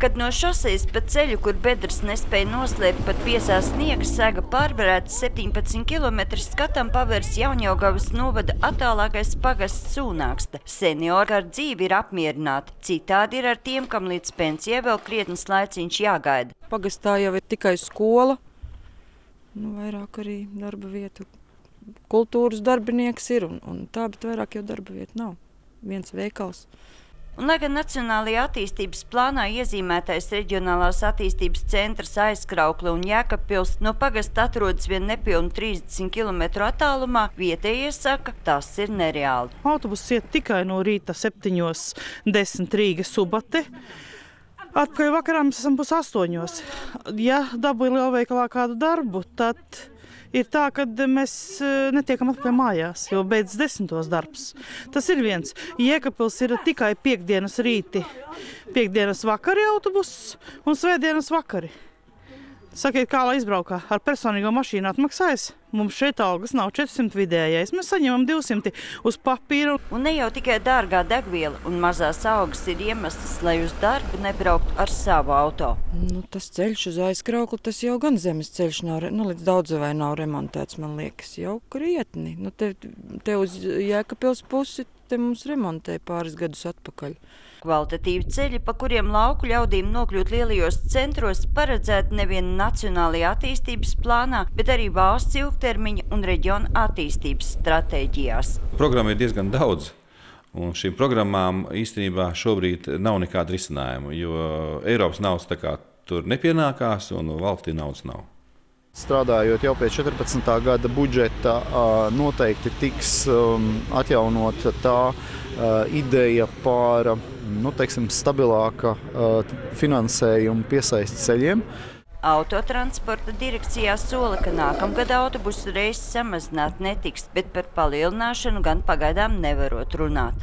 Kad no šosejas pa ceļu, kur bedres nespēja noslēpt pat piesās sniega sega, pārvarēts 17 km skatam pavērs Jaunjelgavas novada attālākais pagasts Sūnāksta. Seniori ar dzīvi ir apmierināti. Citādi ir ar tiem, kam līdz pensijai vēl krietnes laiciņš jāgaida. Pagastā jau ir tikai skola, vairāk arī darba vietu. Kultūras darbinieks ir un tā, bet vairāk jau darba vieta nav. Viens veikals. Un, lai gan Nacionālajā attīstības plānā iezīmētais reģionālās attīstības centrs Aizkraukle un Jēkabpils no pagasta atrodas vien nepilnu 30 km attālumā, vietējie saka, tas ir nereāli. Autobuss iet tikai no rīta 7:10 Rīga Subate. Atpakaļ vakarā mēs esam 7:30. Ja dabūja lielveikalā kādu darbu, tad ir tā, ka mēs netiekam atpakaļ mājās, jo beidz 10. darbs. Tas ir viens. Jēkabpils ir tikai piektdienas rīti, piektdienas vakari autobuss un svētdienas vakari. Sakiet, kā lai izbraukā? Ar personīgo mašīnu atmaksājas? Mums šeit algas nav 400 vidējais. Mēs saņemam 200 uz papīra. Un ne jau tikai dārgā degviela un mazās algas ir iemesls, lai uz darbu nebrauktu ar savu auto. Tas ceļš uz Aizkraukli, tas jau gan zemes ceļš nav, līdz Daudzavai nav remontēts, man liekas, jau krietni. Te uz Jēkabpils pusi te mums remontēja pāris gadus atpakaļ. Kvalitatīvi ceļi, pa kuriem lauku ļaudīm nokļūt lielajos centros, paredzēti nevien Nacionālajā attīstības plānā, bet arī valsts ilgtermiņa un reģiona attīstības stratēģijās. Programma ir diezgan daudz, un šīm programmām īstenībā šobrīd nav nekāda risinājuma, jo Eiropas naudas tā kā tur nepienākās un valstī naudas nav. Strādājot jau pēc 14. gada budžeta, noteikti tiks atjaunota tā ideja par stabilāka finansējuma piesaisti ceļiem. Autotransporta direkcijā sola, ka nākamgad autobusu reizes samazināt netiks, bet par palielināšanu gan pagaidām nevarot runāt.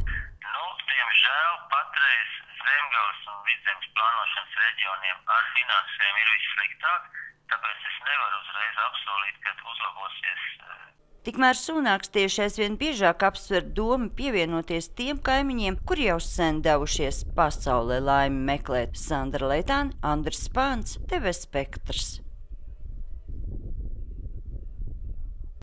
Diemžēl patreiz Zemgales un Vidzemes plānošanas reģioniem ar finansējumu ir vissliktāk, tāpēc es nevaru uzreiz apsolīt, ka uzlabosies. Tikmēr Sūnākstieši aizvien biežāk apsver domu pievienoties tiem kaimiņiem, kuri jau sen devušies pasaulē laimi meklēt. Sandra Leitāne, Andris Spāns, TV Spektrs.